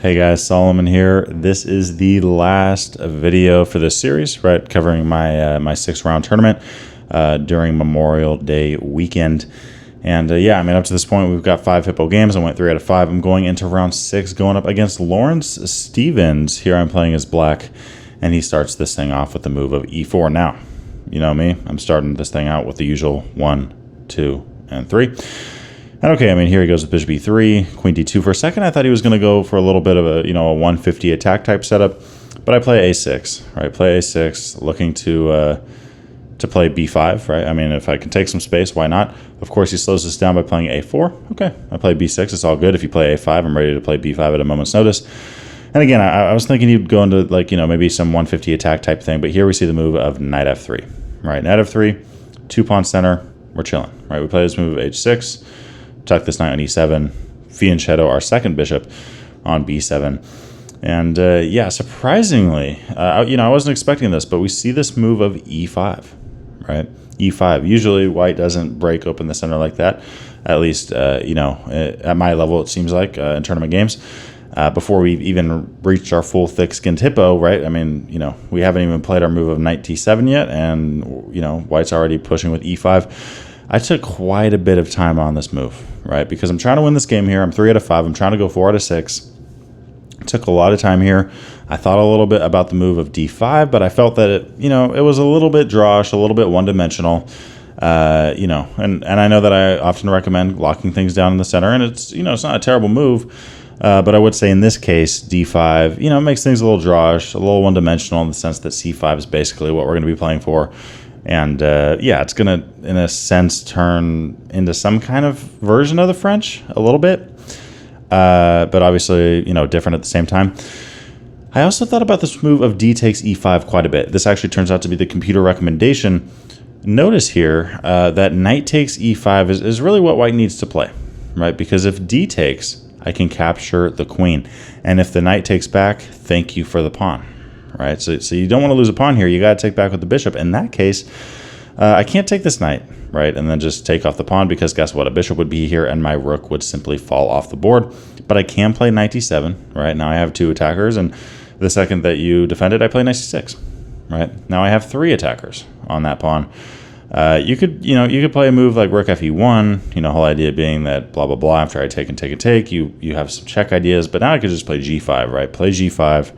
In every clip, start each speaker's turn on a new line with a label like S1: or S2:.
S1: Hey guys, Solomon here. This is the last video for this series, right? Covering my my 6-round tournament during Memorial Day weekend. And yeah, I mean, up to this point, we've got 5 Hippo games. I went 3 out of 5. I'm going into round 6, going up against Lawrence Stevens. Here I'm playing as black, and he starts this thing off with the move of e4. Now, you know me, I'm starting this thing out with the usual 1, 2, and 3. And okay, I mean, here he goes with bishop e3, queen d2. For a second, I thought he was going to go for a little bit of a, a 150 attack type setup, but I play a6, right? Play a6, looking to play b5, right? I mean, if I can take some space, why not? Of course, he slows this down by playing a4. Okay, I play b6. It's all good. If you play a5, I'm ready to play b5 at a moment's notice. And again, I was thinking he'd go into maybe some 150 attack type thing, but here we see the move of knight f3, right? Knight f3, 2-pawn center. We're chilling, right? We play this move of h6. Tuck this knight on e7, fianchetto our second bishop on b7, and yeah, surprisingly, I wasn't expecting this, but we see this move of e5, right? e5. Usually, white doesn't break open the center like that. At least, at my level, it seems like in tournament games. Before we've even reached our full thick-skinned hippo, right? I mean, we haven't even played our move of knight t7 yet, and white's already pushing with e5. I took quite a bit of time on this move, right? Because I'm trying to win this game here. I'm 3 out of 5. I'm trying to go 4 out of 6. It took a lot of time here. I thought a little bit about the move of d5, but I felt that it was a little bit drawish, a little bit one-dimensional. And I know that I often recommend locking things down in the center, and it's not a terrible move. But I would say in this case, d5, makes things a little drawish, a little one-dimensional in the sense that c5 is basically what we're going to be playing for. And yeah, it's going to, in a sense, turn into some kind of version of the French a little bit. But obviously, different at the same time. I also thought about this move of d takes e5 quite a bit. This actually turns out to be the computer recommendation. Notice here that knight takes e5 is really what white needs to play, right? Because if d takes, I can capture the queen. And if the knight takes back, thank you for the pawn. Right, so you don't want to lose a pawn here. You got to take back with the bishop. In that case, I can't take this knight, right, and then just take off the pawn because guess what? A bishop would be here, and my rook would simply fall off the board. But I can play knight d7. Right now, I have 2 attackers, and the second that you defend it, I play knight c6. Right now, I have 3 attackers on that pawn. You could play a move like rook fe1. Whole idea being that blah blah blah. After I take and take and take, you have some check ideas. But now I could just play g5. Right, play g5.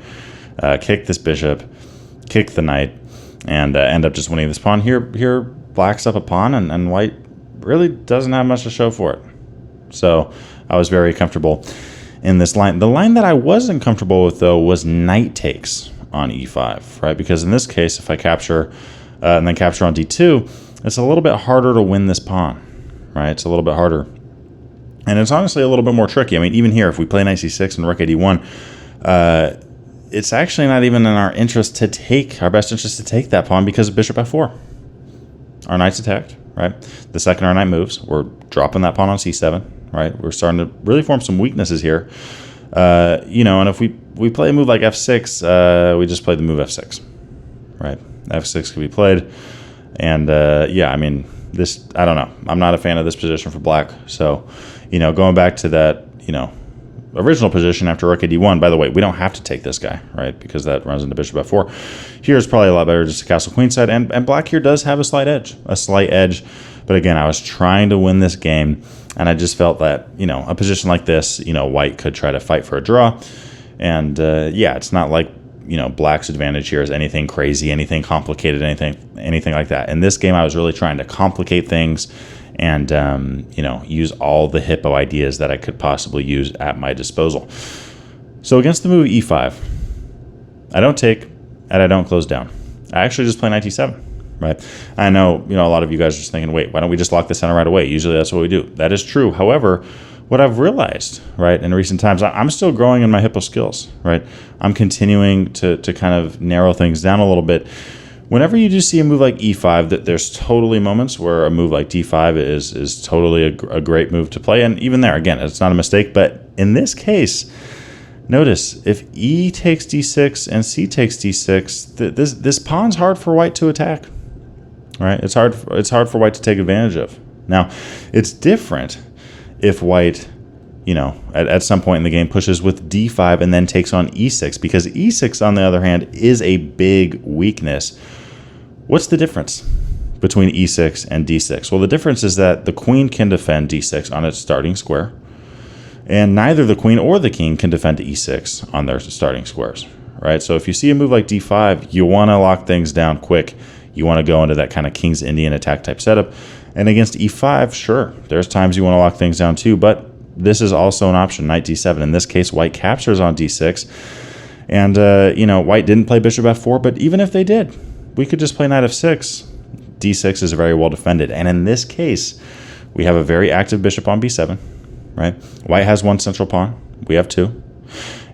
S1: Kick this bishop, kick the knight, and end up just winning this pawn. Here black's up a pawn, and white really doesn't have much to show for it. So I was very comfortable in this line. The line that I wasn't comfortable with, though, was knight takes on e5, right? Because in this case, if I capture and then capture on d2, it's a little bit harder to win this pawn, right? It's a little bit harder. And it's honestly a little bit more tricky. I mean, even here, if we play knight c6 and rook ad1, it's actually not even in our interest to take, our best interest to take that pawn because of bishop f4. Our knight's attacked, right? The second our knight moves, we're dropping that pawn on c7, right? We're starting to really form some weaknesses here. And if we play a move like f6, we just play the move f6, right? f6 could be played. And yeah, I mean, I don't know. I'm not a fan of this position for black. So, going back to that, original position after rook d1. By the way, we don't have to take this guy, right? Because that runs into bishop f4. Here's probably a lot better just to castle queenside. And black here does have a slight edge. But again, I was trying to win this game, and I just felt that, a position like this, white could try to fight for a draw. And yeah, it's not like, black's advantage here is anything crazy, anything complicated, anything like that. In this game, I was really trying to complicate things and use all the hippo ideas that I could possibly use at my disposal. So against the move e5, I don't take and I don't close down. I actually just play knight d7, right? I know, a lot of you guys are just thinking, wait, why don't we just lock the center right away? Usually that's what we do. That is true. However, what I've realized, right, in recent times, I'm still growing in my hippo skills, right? I'm continuing to kind of narrow things down a little bit. Whenever you do see a move like e5, that there's totally moments where a move like d5 is totally a great move to play. And even there, again, it's not a mistake. But in this case, notice if e takes d6 and c takes d6, this pawn's hard for white to attack, right? It's hard for white to take advantage of. Now, it's different if white you know, at some point in the game pushes with d5 and then takes on e6, because e6, on the other hand, is a big weakness. What's the difference between e6 and d6? Well, the difference is that the queen can defend d6 on its starting square, and neither the queen or the king can defend e6 on their starting squares, right? So if you see a move like d5, you want to lock things down quick. You want to go into that kind of King's Indian attack type setup. And against e5, sure, there's times you want to lock things down too, but this is also an option, knight d7. In this case, white captures on d6. And, you know, white didn't play bishop f4, but even if they did, we could just play knight f6. d6 is very well defended. And in this case, we have a very active bishop on b7, right? White has one central pawn. We have two.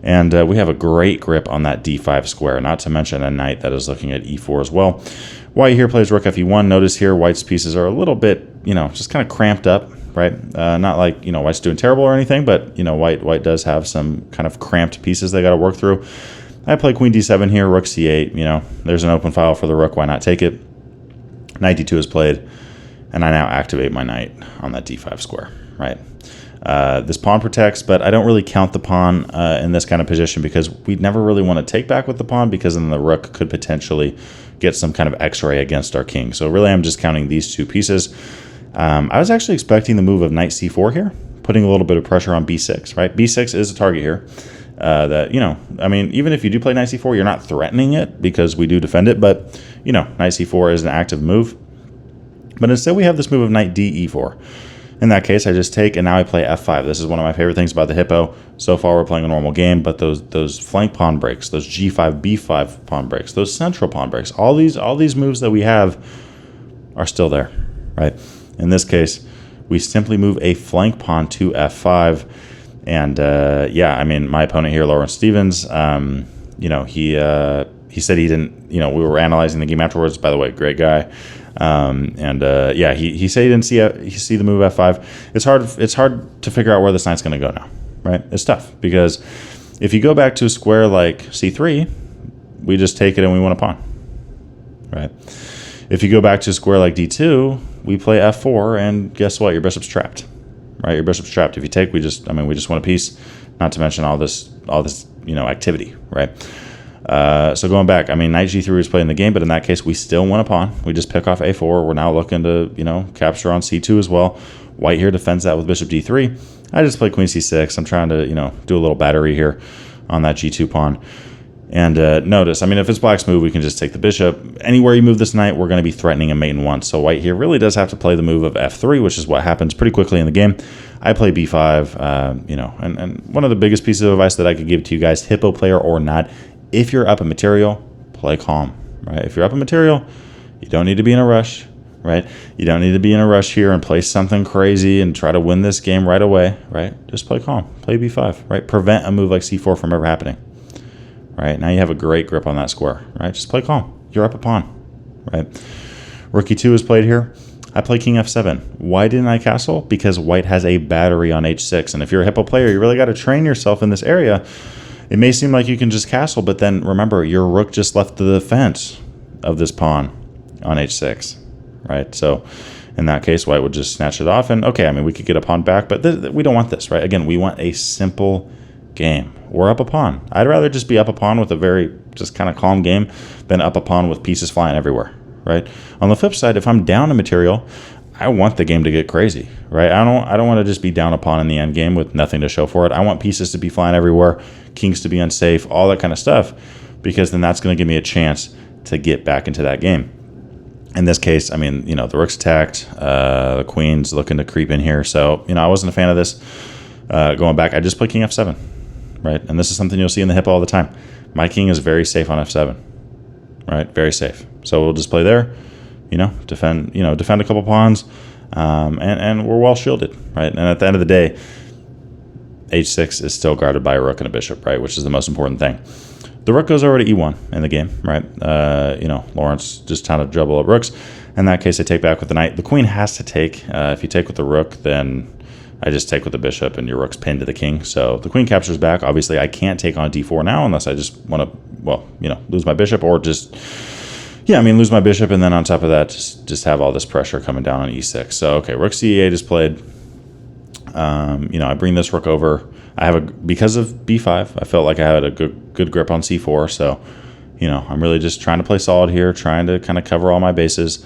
S1: And we have a great grip on that d5 square, not to mention a knight that is looking at e4 as well. White here plays rook fe1. Notice here white's pieces are a little bit, you know, just kind of cramped up, right? Not like, you know, white's doing terrible or anything, but, you know, white does have some kind of cramped pieces they got to work through. I play queen d7 here, rook c8. You know, there's an open file for the rook. Why not take it? Knight d2 is played, and I now activate my knight on that d5 square, right? This pawn protects, but I don't really count the pawn in this kind of position because we'd never really want to take back with the pawn, because then the rook could potentially get some kind of x-ray against our king. So really I'm just counting these two pieces. I was actually expecting the move of knight c4 here, putting a little bit of pressure on b6, right? b6 is a target here. That, you know, I mean, even if you do play knight c4, you're not threatening it because we do defend it, but, you know, knight c4 is an active move. But instead we have this move of knight d e4. In that case, I just take, and now I play f5. This is one of my favorite things about the Hippo. So far, we're playing a normal game, but those flank pawn breaks, those g5, b5 pawn breaks, those central pawn breaks, all these moves that we have are still there, right? In this case, we simply move a flank pawn to f5, and yeah, I mean, my opponent here, Lawrence Stevens, you know, he said he didn't, you know, we were analyzing the game afterwards. By the way, great guy. Yeah, he said he didn't see the move f5. It's hard to figure out where this knight's going to go now, right? It's tough because if you go back to a square like c3, we just take it and we win a pawn, right? If you go back to a square like d2, we play f4, and guess what? Your bishop's trapped, right? Your bishop's trapped. If you take, we just win a piece. Not to mention all this, you know, activity, right? So going back, I mean, knight g3 was playing the game, but in that case, we still win a pawn. We just pick off a4. We're now looking to, you know, capture on c2 as well. White here defends that with bishop d3. I just play queen c6. I'm trying to, you know, do a little battery here on that g2 pawn. And notice, I mean, if it's black's move, we can just take the bishop. Anywhere you move this knight, we're going to be threatening a mate in one. So white here really does have to play the move of f3, which is what happens pretty quickly in the game. I play b5, you know, and one of the biggest pieces of advice that I could give to you guys, Hippo player or not, if you're up in material, play calm, right? If you're up in material, you don't need to be in a rush, right? You don't need to be in a rush here and play something crazy and try to win this game right away, right? Just play calm, play b5, right? Prevent a move like c4 from ever happening, right? Now you have a great grip on that square, right? Just play calm. You're up a pawn, right? Rook e2 is played here. I play king f7. Why didn't I castle? Because white has a battery on h6. And if you're a Hippo player, you really got to train yourself in this area. It may seem like you can just castle, but then remember, your rook just left the defense of this pawn on h6, right? So in that case, white would just snatch it off. And okay, I mean, we could get a pawn back, but we don't want this, right? Again, we want a simple game. We're up a pawn. I'd rather just be up a pawn with a very just kind of calm game than up a pawn with pieces flying everywhere, right? On the flip side, if I'm down a material, I want the game to get crazy, right? I don't want to just be down a pawn in the end game with nothing to show for it. I want pieces to be flying everywhere, kings to be unsafe, all that kind of stuff, because then that's going to give me a chance to get back into that game. In this case, I mean, you know, the rook's attacked, the queen's looking to creep in here. So, you know, I wasn't a fan of this. Going back, I just play king f7, right? And this is something you'll see in the Hippo all the time. My king is very safe on f7, right? Very safe. So we'll just play there. You know, defend a couple pawns, and we're well shielded, right? And at the end of the day, h6 is still guarded by a rook and a bishop, right? Which is the most important thing. The rook goes over to e1 in the game, right? You know, Lawrence just trying to juggle up rooks. In that case, I take back with the knight. The queen has to take. If you take with the rook, then I just take with the bishop, and your rook's pinned to the king. So the queen captures back. Obviously, I can't take on d4 now unless I just want to, well, you know, lose my bishop or just... Yeah, I mean, lose my bishop, and then on top of that, just have all this pressure coming down on e6. So, okay, rook c8 is played. I bring this rook over. Because of b5, I felt like I had a good grip on c4. So, I'm really just trying to play solid here, trying to kind of cover all my bases.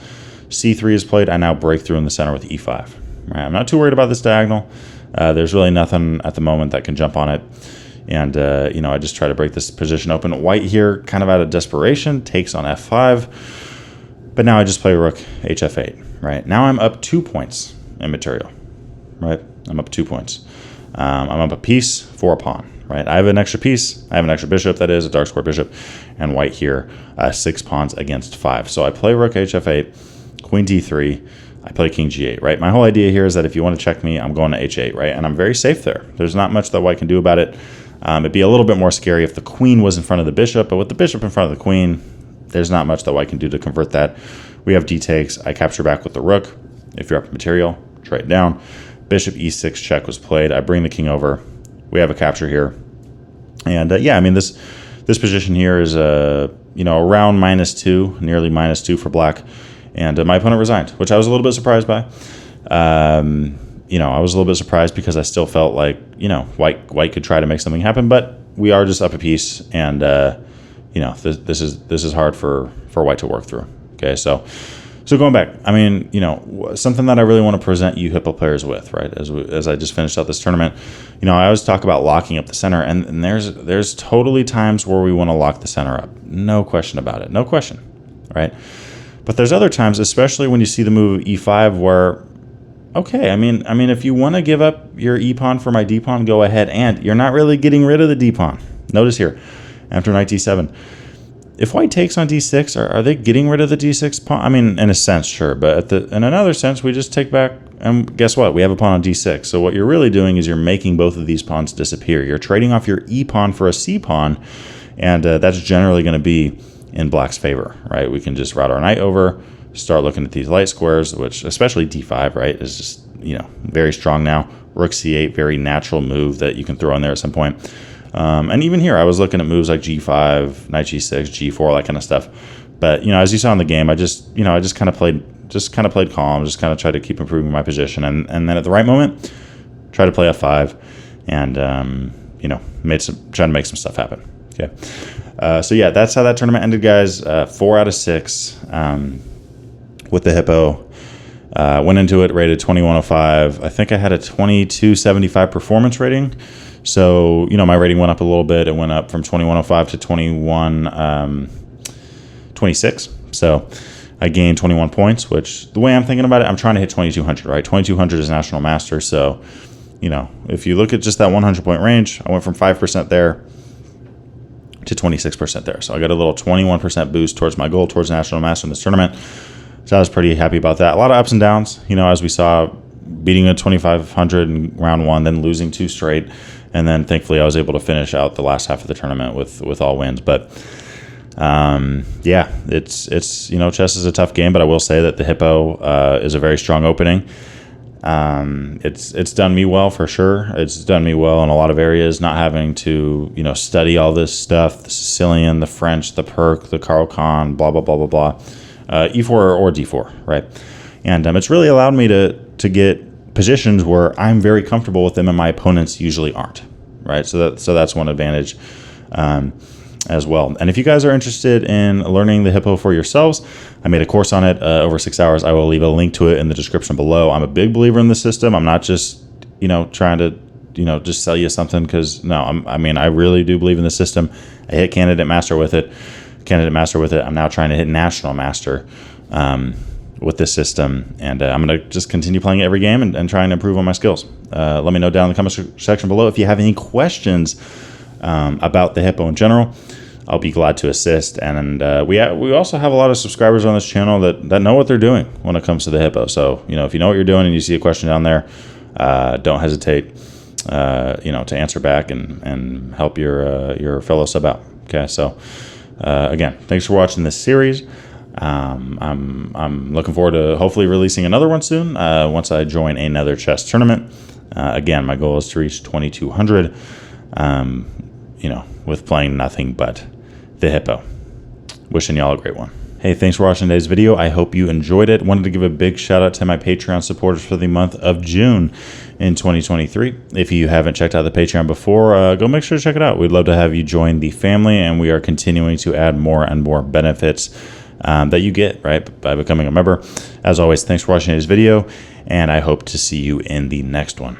S1: c3 is played. I now break through in the center with e5. Right? I'm not too worried about this diagonal. There's really nothing at the moment that can jump on it. And, I just try to break this position open. White here, kind of out of desperation, takes on f5. But now I just play rook hf8, right? Now I'm up 2 points in material, right? I'm up 2 points. I'm up a piece for a pawn, right? I have an extra piece. I have an extra bishop, that is, a dark square bishop. And white here, 6 pawns against 5. So I play rook hf8, queen d3. I play king g8, right? My whole idea here is that if you want to check me, I'm going to h8, right? And I'm very safe there. There's not much that white can do about it. It'd be a little bit more scary if the queen was in front of the bishop, but with the bishop in front of the queen, there's not much that white can do to convert that. We have d takes. I capture back with the rook. If you're up in material, trade down. Bishop e6 check was played. I bring the king over. We have a capture here. And this position here is around -2, nearly -2 for black. And my opponent resigned, which I was a little bit surprised by. I was a little bit surprised because I still felt like, white could try to make something happen, but we are just up a piece, and this is hard for white to work through. Okay, so going back, something that I really want to present you Hippo players with, right? As I just finished out this tournament, I always talk about locking up the center, and there's totally times where we want to lock the center up, no question about it, no question, right? But there's other times, especially when you see the move e5, where, okay, if you want to give up your e pawn for my d pawn, go ahead, and you're not really getting rid of the d pawn. Notice here, after knight d7, if white takes on d6, are they getting rid of the d6 pawn? In a sense, sure, but in another sense, we just take back, and guess what? We have a pawn on d6. So what you're really doing is you're making both of these pawns disappear. You're trading off your e pawn for a c pawn, and that's generally going to be in black's favor, right? We can just route our knight over, start looking at these light squares, which especially d5, right, is just, very strong now. Rook c8, very natural move that you can throw in there at some point. And even here, I was looking at moves like g5, knight g6, g4, that kind of stuff. But, as you saw in the game, I just kind of played calm, just kind of tried to keep improving my position. And then at the right moment, try to play f5 and, trying to make some stuff happen. Okay. So yeah, that's how that tournament ended, guys. 4 out of 6 with the Hippo. Went into it rated 2105. I think I had a 2275 performance rating. So, my rating went up a little bit. It went up from 2105 to 2126. So I gained 21 points, which the way I'm thinking about it, I'm trying to hit 2200, right? 2200 is National Master. So, if you look at just that 100 point range, I went from 5% there to 26% there. So I got a little 21% boost towards my goal, towards National Master in this tournament. So I was pretty happy about that. A lot of ups and downs, as we saw, beating a 2500 in round 1, then losing 2 straight. And then thankfully I was able to finish out the last half of the tournament with all wins. But it's chess is a tough game, but I will say that the Hippo is a very strong opening. It's done me well for sure. It's done me well in a lot of areas, not having to, study all this stuff, the Sicilian, the French, the Perk, the Carl Khan, blah, blah, blah, blah, blah, E4 or D4, right? And it's really allowed me to get positions where I'm very comfortable with them and my opponents usually aren't, right? So that's one advantage as well. And if you guys are interested in learning the Hippo for yourselves, I made a course on it over 6 hours. I will leave a link to it in the description below. I'm a big believer in the system. I'm not just, trying to, just sell you something because, no, I really do believe in the system. I hit Candidate Master with it. I'm now trying to hit National Master with this system. And I'm going to just continue playing it every game and trying to improve on my skills. Let me know down in the comment section below if you have any questions about the Hippo in general. I'll be glad to assist. And we also have a lot of subscribers on this channel that know what they're doing when it comes to the Hippo. So, if you know what you're doing and you see a question down there, don't hesitate, to answer back and help your fellow sub out. Okay, so again, thanks for watching this series. I'm looking forward to hopefully releasing another one soon once I join another chess tournament. Again, my goal is to reach 2200. With playing nothing but the Hippo. Wishing y'all a great one. Hey, thanks for watching today's video. I hope you enjoyed it. Wanted to give a big shout out to my Patreon supporters for the month of June in 2023. If you haven't checked out the Patreon before, go make sure to check it out. We'd love to have you join the family, and we are continuing to add more and more benefits that you get, right, by becoming a member. As always, thanks for watching today's video, and I hope to see you in the next one.